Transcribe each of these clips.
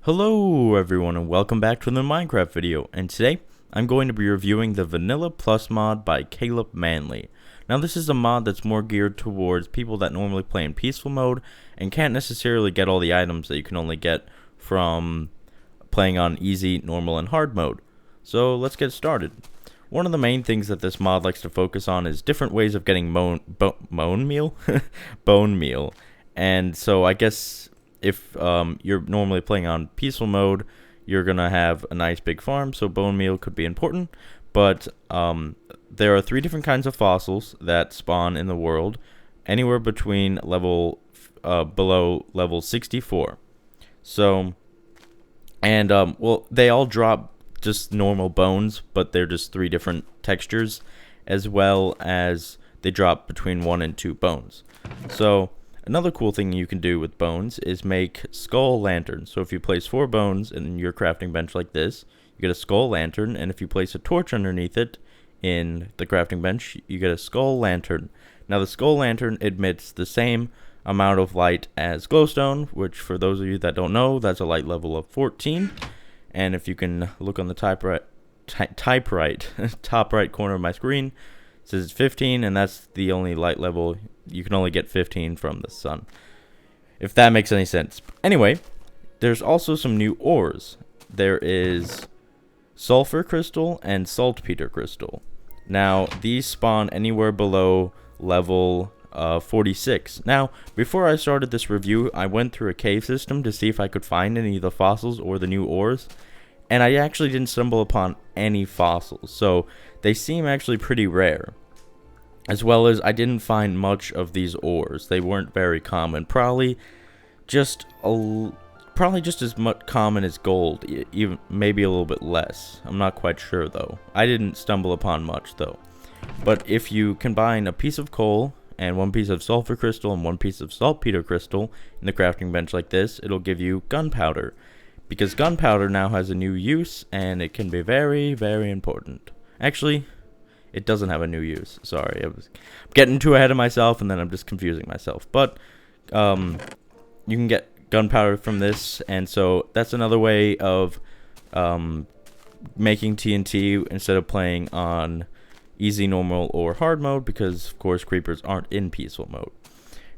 Hello everyone and welcome back to the Minecraft video, and today I'm going to be reviewing the VanillaPlus mod by Caleb Manley. Now this is a mod that's more geared towards people that normally play in peaceful mode and can't necessarily get all the items that you can only get from playing on easy, normal, and hard mode. So let's get started. One of the main things that this mod likes to focus on is different ways of getting bone meal. And so I guess if you're normally playing on peaceful mode, you're gonna have a nice big farm, so bone meal could be important. But there are 3 different kinds of fossils that spawn in the world, anywhere between below level 64. So, and well, they all drop just normal bones, but they're just 3 different textures, as well as they drop between 1 and 2 bones. So another cool thing you can do with bones is make skull lanterns. So if you place 4 bones in your crafting bench like this, you get a skull lantern, and if you place a torch underneath it in the crafting bench, you get a skull lantern. Now the skull lantern emits the same amount of light as glowstone, which for those of you that don't know, that's a light level of 14. And if you can look on the top right corner of my screen, it says it's 15, and that's the only light level. You can only get 15 from the sun, if that makes any sense. Anyway, there's also some new ores. There is sulfur crystal and saltpeter crystal. Now these spawn anywhere below level 46. Now before I started this review, I went through a cave system to see if I could find any of the fossils or the new ores, and I actually didn't stumble upon any fossils, so they seem actually pretty rare. As well as I didn't find much of these ores. They weren't very common. Probably just as much common as gold, even maybe a little bit less. I'm not quite sure though. I didn't stumble upon much though. But if you combine a piece of coal and 1 piece of sulfur crystal and 1 piece of saltpeter crystal in the crafting bench like this, it'll give you gunpowder. Because gunpowder now has a new use, and it can be very, very important. Actually, it doesn't have a new use. Sorry, I was getting too ahead of myself, and then I'm just confusing myself. But you can get gunpowder from this, and so that's another way of making TNT instead of playing on easy, normal, or hard mode, because of course creepers aren't in peaceful mode.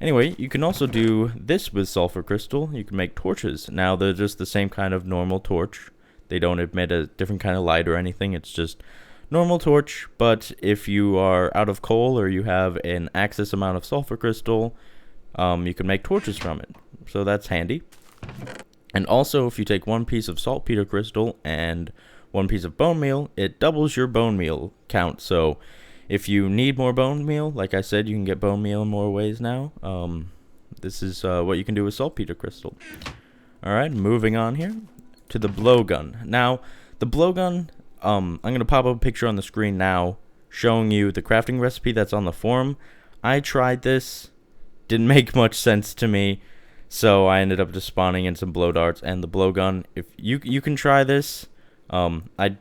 Anyway, you can also do this with sulfur crystal. You can make torches. Now they're just the same kind of normal torch. They don't emit a different kind of light or anything. It's just normal torch. But if you are out of coal or you have an excess amount of sulfur crystal, you can make torches from it. So that's handy. And also, if you take 1 piece of saltpeter crystal and 1 piece of bone meal, it doubles your bone meal count. So if you need more bone meal, like I said, you can get bone meal in more ways now. This is what you can do with saltpeter crystal. Alright, moving on here to the blowgun. Now, the blowgun, I'm going to pop up a picture on the screen now showing you the crafting recipe that's on the forum. I tried this, didn't make much sense to me, so I ended up just spawning in some blow darts and the blowgun. If you can try this, I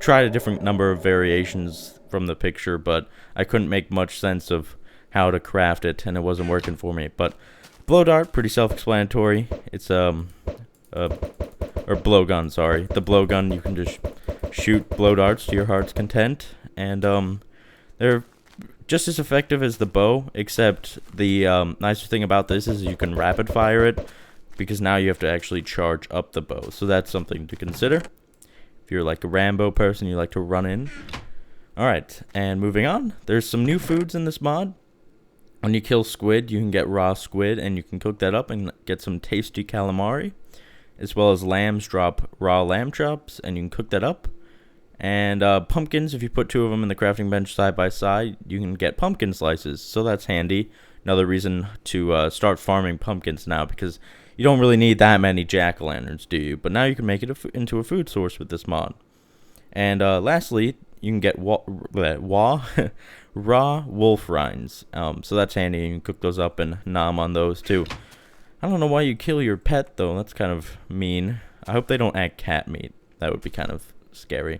tried a different number of variations from the picture, but I couldn't make much sense of how to craft it, and it wasn't working for me. But blow dart, pretty self-explanatory. It's or blowgun, sorry. The blowgun, you can just shoot blow darts to your heart's content, and they're just as effective as the bow, except the nicer thing about this is you can rapid fire it, because now you have to actually charge up the bow. So that's something to consider. If you're like a Rambo person, you like to run in. Alright, and moving on, there's some new foods in this mod. When you kill squid, you can get raw squid, and you can cook that up and get some tasty calamari. As well as lambs drop raw lamb chops, and you can cook that up. And pumpkins, if you put 2 of them in the crafting bench side by side, you can get pumpkin slices, so that's handy. Another reason to start farming pumpkins now, because you don't really need that many jack-o'-lanterns, do you? But now you can make it into a food source with this mod. And lastly, you can get raw wolf rinds. So that's handy. You can cook those up and nom on those too. I don't know why you kill your pet though. That's kind of mean. I hope they don't add cat meat. That would be kind of scary.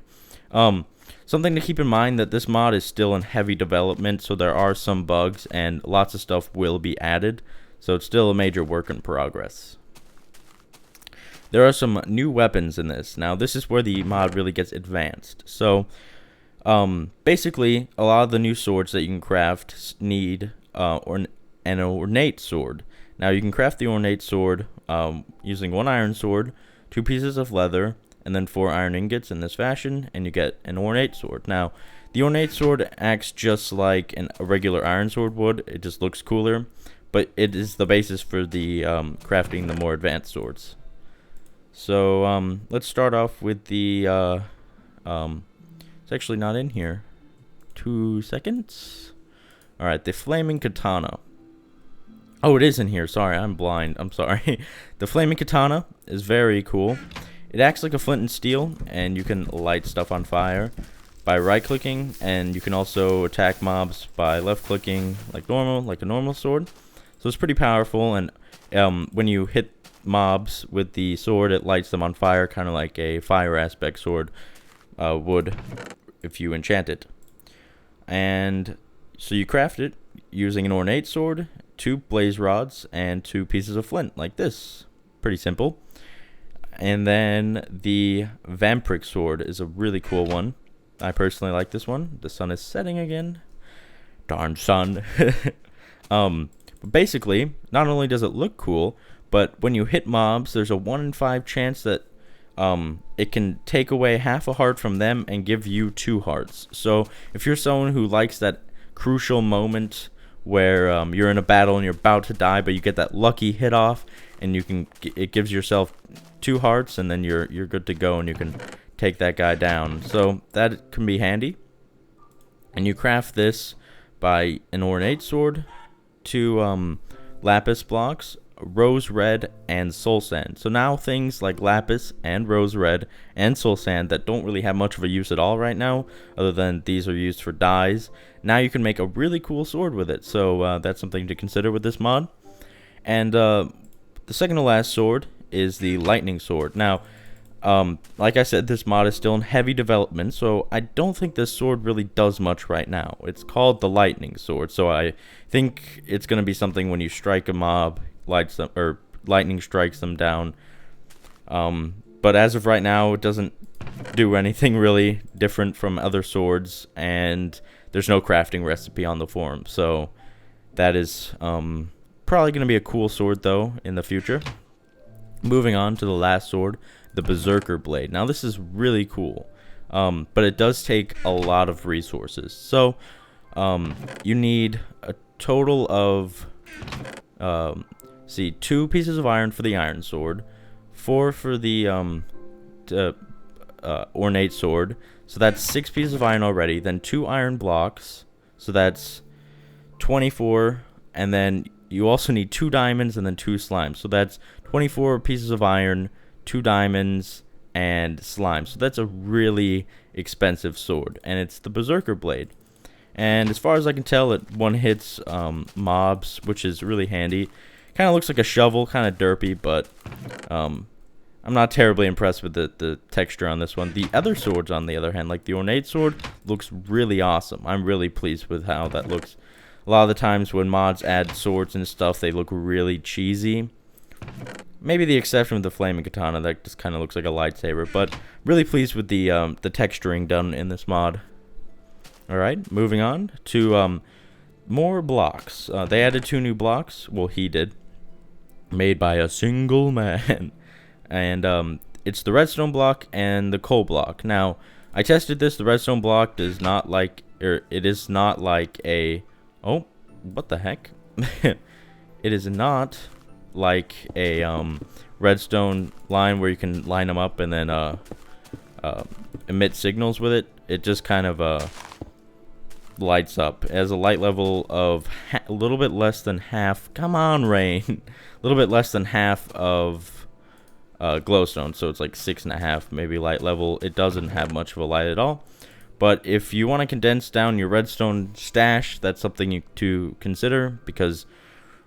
Something to keep in mind that this mod is still in heavy development, so there are some bugs and lots of stuff will be added. So it's still a major work in progress. there are some new weapons in this. Now, this is where the mod really gets advanced. So, basically, a lot of the new swords that you can craft need an ornate sword. Now, you can craft the ornate sword using 1 iron sword, 2 pieces of leather, and then 4 iron ingots in this fashion, and you get an ornate sword. Now, the ornate sword acts just like a regular iron sword would. It just looks cooler, but it is the basis for the crafting the more advanced swords. So let's start off with the it's actually not in here. 2 seconds. All right, the flaming katana. Oh, it is in here. Sorry, I'm blind. I'm sorry. The flaming katana is very cool. It acts like a flint and steel, and you can light stuff on fire by right-clicking, and you can also attack mobs by left-clicking like a normal sword. So it's pretty powerful, and when you hit mobs with the sword, it lights them on fire, kind of like a fire aspect sword would if you enchant it. And so you craft it using an ornate sword, 2 blaze rods, and 2 pieces of flint, like this. Pretty simple. And then the Vampric sword is a really cool one. I personally like this one. The sun is setting again. Darn sun. But basically, not only does it look cool, but when you hit mobs, there's a 1 in 5 chance that it can take away half a heart from them and give you 2 hearts. So if you're someone who likes that crucial moment where you're in a battle and you're about to die, but you get that lucky hit off, and it gives yourself 2 hearts, and then you're good to go, and you can take that guy down. So that can be handy. And you craft this by an ornate sword, 2 lapis blocks, rose red, and soul sand. So now things like lapis and rose red and soul sand that don't really have much of a use at all right now, other than these are used for dyes, now you can make a really cool sword with it. So that's something to consider with this mod. And the second to last sword is the lightning sword. Now, like I said, this mod is still in heavy development, so I don't think this sword really does much right now. It's called the lightning sword, so I think it's going to be something when you strike a mob, lightning strikes them down. But as of right now, it doesn't do anything really different from other swords, and there's no crafting recipe on the forum. So that is probably going to be a cool sword, though, in the future. Moving on to the last sword, the Berserker Blade. Now, this is really cool, but it does take a lot of resources. So you need a total of 2 pieces of iron for the iron sword, 4 for the ornate sword, so that's 6 pieces of iron already, then 2 iron blocks, so that's 24, and then you also need 2 diamonds and then 2 slimes, so that's 24 pieces of iron, 2 diamonds, and slime. So that's a really expensive sword, and it's the Berserker Blade. And as far as I can tell, it one-hits mobs, which is really handy. Kind of looks like a shovel, kind of derpy, but I'm not terribly impressed with the texture on this one. The other swords, on the other hand, like the ornate sword, looks really awesome. I'm really pleased with how that looks. A lot of the times when mods add swords and stuff, they look really cheesy. Maybe the exception with the flaming katana, that just kind of looks like a lightsaber. But really pleased with the texturing done in this mod. Alright, moving on to more blocks. They added 2 new blocks. Well, he did. Made by a single man. And it's the redstone block and the coal block. Now, I tested this. The redstone block does not like, it is not like a, oh, what the heck? It is not like a redstone line where you can line them up and then emit signals with it. It just kind of lights up. It has a light level of a little bit less than half. Come on, Rain. A little bit less than half of glowstone, so it's like 6.5 maybe light level. It doesn't have much of a light at all. But if you want to condense down your redstone stash, that's something to consider, because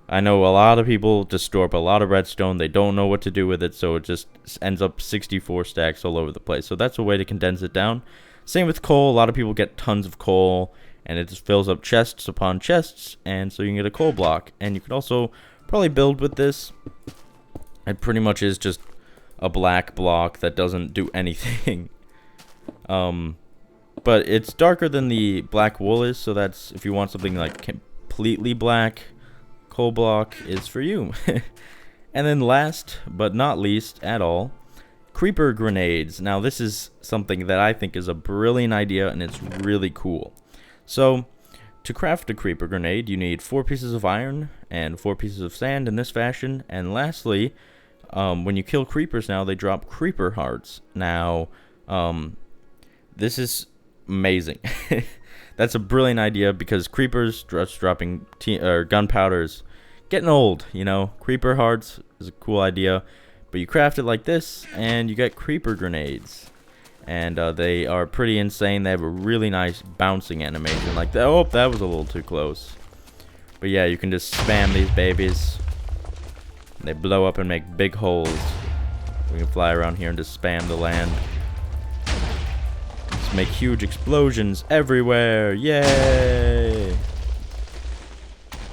I know a lot of people just store up a lot of redstone. They don't know what to do with it, so it just ends up 64 stacks all over the place. So that's a way to condense it down. Same with coal. A lot of people get tons of coal, and it just fills up chests upon chests, and so you can get a coal block. And you could also probably build with this. It pretty much is just a black block that doesn't do anything. But it's darker than the black wool is, so that's if you want something like completely black, coal block is for you. And then last but not least at all, creeper grenades. Now this is something that I think is a brilliant idea, and it's really cool. So to craft a creeper grenade, you need 4 pieces of iron and 4 pieces of sand in this fashion. And lastly, when you kill creepers now, they drop creeper hearts. Now, this is amazing. That's a brilliant idea because creepers just dropping gunpowders getting old, you know. Creeper hearts is a cool idea, but you craft it like this and you get creeper grenades. And they are pretty insane. They have a really nice bouncing animation like that. Oh, that was a little too close. But yeah, you can just spam these babies. They blow up and make big holes. We can fly around here and just spam the land. Just make huge explosions everywhere. Yay!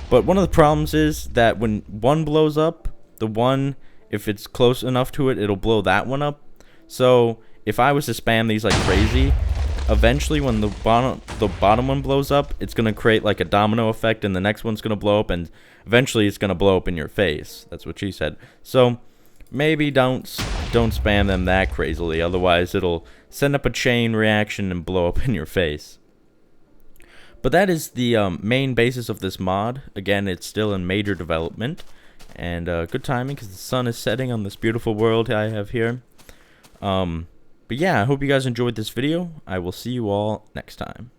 But one of the problems is that when one blows up, the one, if it's close enough to it, it'll blow that one up. So if I was to spam these like crazy, eventually when the bottom one blows up, it's going to create like a domino effect, and the next one's going to blow up, and eventually it's going to blow up in your face. That's what she said. So maybe don't spam them that crazily, otherwise it'll send up a chain reaction and blow up in your face. But that is the main basis of this mod. Again, it's still in major development, and good timing because the sun is setting on this beautiful world I have here. But yeah, I hope you guys enjoyed this video. I will see you all next time.